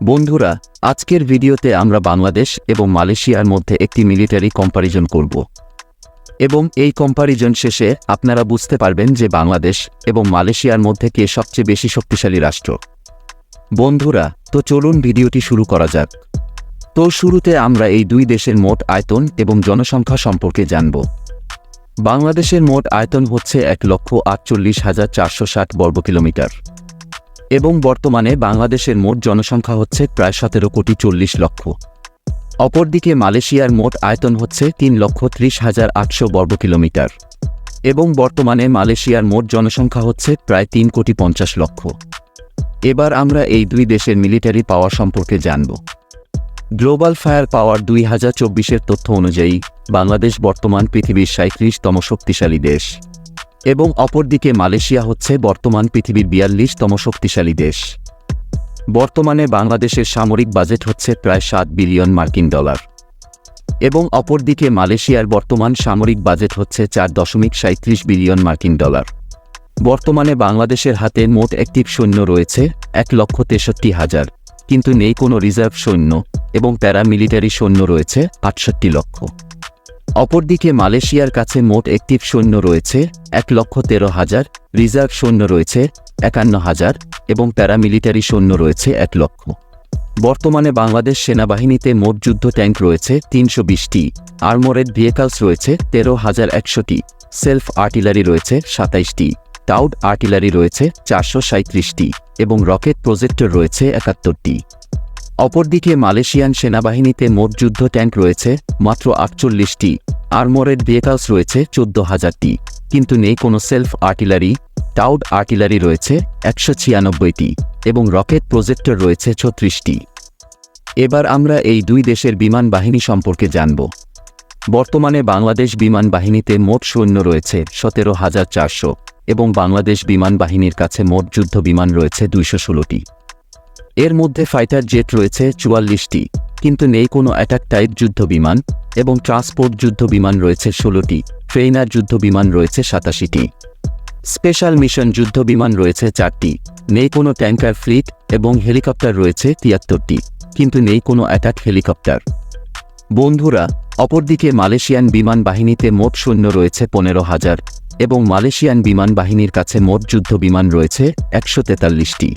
বন্ধুরা, আজকের ভিডিওতে আমরা বাংলাদেশ এবং মালয়েশিয়ার মধ্যে একটি মিলিটারি কম্পারিজন করব এবং এই কম্পারিজন শেষে আপনারা বুঝতে পারবেন যে বাংলাদেশ এবং মালয়েশিয়ার মধ্যে কে সবচেয়ে বেশি শক্তিশালী রাষ্ট্র। বন্ধুরা, তো চলুন ভিডিওটি শুরু করা যাক। তো শুরুতে আমরা এই দুই দেশের মোট আয়তন এবং জনসংখ্যা সম্পর্কে জানব। বাংলাদেশের মোট আয়তন হচ্ছে 1,48,460 বর্গ কিলোমিটার এবং বর্তমানে বাংলাদেশের মোট জনসংখ্যা হচ্ছে প্রায় 17,40,00,000। অপরদিকে মালয়েশিয়ার মোট আয়তন হচ্ছে 3,30,800 বর্গ কিলোমিটার এবং বর্তমানে মালয়েশিয়ার মোট জনসংখ্যা হচ্ছে প্রায় 3,50,00,000। এবার আমরা এই দুই দেশের মিলিটারি পাওয়ার সম্পর্কে জানব। গ্লোবাল ফায়ার পাওয়ার 2024-এর তথ্য অনুযায়ী বাংলাদেশ বর্তমান পৃথিবীর 37তম শক্তিশালী দেশ এবং অপরদিকে মালয়েশিয়া হচ্ছে বর্তমান পৃথিবীর 42তম শক্তিশালী দেশ। বর্তমানে বাংলাদেশের সামরিক বাজেট হচ্ছে প্রায় $7 বিলিয়ন এবং অপরদিকে মালয়েশিয়ার বর্তমান সামরিক বাজেট হচ্ছে $4.37 বিলিয়ন। বর্তমানে বাংলাদেশের হাতে মোট অ্যাক্টিভ সৈন্য রয়েছে 1,63,000, কিন্তু নেই কোনো রিজার্ভ সৈন্য এবং প্যারামিলিটারি সৈন্য রয়েছে 68 লক্ষ। অপরদিকে মালয়েশিয়ার কাছে মোট অ্যাক্টিভ সৈন্য রয়েছে 1,13,000, রিজার্ভ সৈন্য রয়েছে 51,000 এবং প্যারামিলিটারি সৈন্য রয়েছে 1 লক্ষ। বর্তমানে বাংলাদেশ সেনাবাহিনীতে মোট যুদ্ধ ট্যাঙ্ক রয়েছে 320টি, আর্মোরেড ভেহিকলস রয়েছে 13,100টি, সেলফ আর্টিলারি রয়েছে 27টি, টাউড আর্টিলারি রয়েছে 437টি এবং রকেট প্রজেক্টর রয়েছে 71টি। অপরদিকে মালয়েশিয়ান সেনাবাহিনীতে মোট যুদ্ধ ট্যাঙ্ক রয়েছে মাত্র 48টি, আর্মোরেড ভেহিকলস রয়েছে 14,000টি, কিন্তু নেই কোনো সেলফ আর্টিলারি, টাউড আর্টিলারি রয়েছে 196টি এবং রকেট প্রজেক্টর রয়েছে 36টি। এবার আমরা এই দুই দেশের বিমান বাহিনী সম্পর্কে জানব। বর্তমানে বাংলাদেশ বিমান বাহিনীতে মোট সৈন্য রয়েছে 17,400 এবং বাংলাদেশ বিমান বাহিনীর কাছে মোট যুদ্ধ বিমান রয়েছে 216টি। এর মধ্যে ফাইটার জেট রয়েছে 44টি, কিন্তু নেই কোনো অ্যাটাক টাইপ যুদ্ধ বিমান এবং ট্রান্সপোর্ট যুদ্ধ বিমান রয়েছে 16টি, ট্রেইনার যুদ্ধ বিমান রয়েছে 87টি, স্পেশাল মিশন যুদ্ধ বিমান রয়েছে 4টি, নেই কোনো ট্যাঙ্কার ফ্লিট এবং হেলিকপ্টার রয়েছে 73টি, কিন্তু নেই কোনো অ্যাটাক হেলিকপ্টার। বন্ধুরা, অপরদিকে মালয়েশিয়ান বিমান বাহিনীতে মোট সৈন্য রয়েছে 15,000 এবং মালয়েশিয়ান বিমান বাহিনীর কাছে মোট যুদ্ধ বিমান রয়েছে 143টি।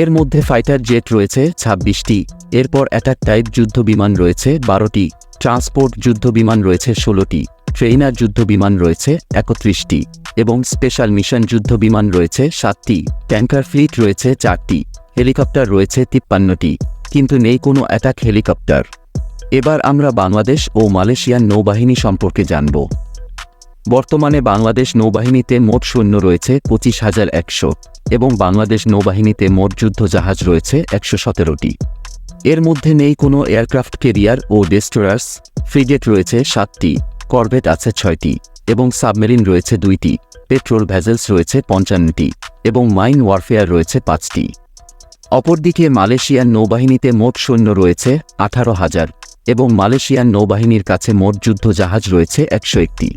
এর মধ্যে ফাইটার জেট রয়েছে 26টি, এরপর অ্যাটাক টাইপ যুদ্ধ বিমান রয়েছে 12টি, ট্রান্সপোর্ট যুদ্ধ বিমান রয়েছে 16টি, ট্রেইনার যুদ্ধ বিমান রয়েছে 31টি এবং স্পেশাল মিশন যুদ্ধ বিমান রয়েছে 7টি, ট্যাঙ্কার ফ্লিট রয়েছে 4টি, হেলিকপ্টার রয়েছে 53টি, কিন্তু নেই কোনো অ্যাটাক হেলিকপ্টার। এবার আমরা বাংলাদেশ ও মালয়েশিয়ান নৌবাহিনী সম্পর্কে জানব। বর্তমানে বাংলাদেশ নৌবাহিনীতে মোট সৈন্য রয়েছে 25,100 এবং বাংলাদেশ নৌবাহিনীতে মোট যুদ্ধ জাহাজ রয়েছে 117টি। এর মধ্যে নেই কোনো এয়ারক্রাফট ক্যারিয়ার ও ডেস্ট্রয়ার্স, ফ্রিগেট রয়েছে 7টি, করভেট আছে 6টি এবং সাবমেরিন রয়েছে 2টি, পেট্রোল ভেসেলস রয়েছে 55টি এবং মাইন ওয়ারফেয়ার রয়েছে 5টি। অপরদিকে মালয়েশিয়ান নৌবাহিনীতে মোট সৈন্য রয়েছে 18,000 এবং মালয়েশিয়ান নৌবাহিনীর কাছে মোট যুদ্ধ জাহাজ রয়েছে 101টি।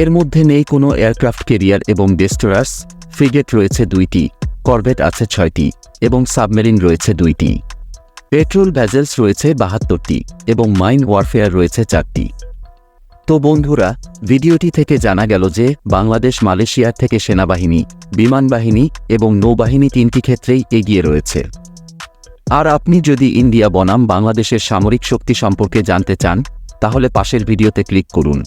এর মধ্যে নেই কোনো এয়ারক্রাফট ক্যারিয়ার এবং ডেস্ট্রয়ার্স, ফ্রিগেট রয়েছে 2টি, করভেট আছে 6টি এবং সাবমেরিন রয়েছে 2টি, পেট্রোল ভেসেলস রয়েছে 72টি এবং মাইন ওয়ারফেয়ার রয়েছে 4টি। তো বন্ধুরা, ভিডিওটি থেকে জানা গেল যে বাংলাদেশ মালয়েশিয়ার থেকে সেনাবাহিনী, বিমান বাহিনী এবং নৌবাহিনী 3টি ক্ষেত্রেই এগিয়ে রয়েছে। আর আপনি যদি ইন্ডিয়া বনাম বাংলাদেশের সামরিক শক্তি সম্পর্কে জানতে চান, তাহলে পাশের ভিডিওতে ক্লিক করুন।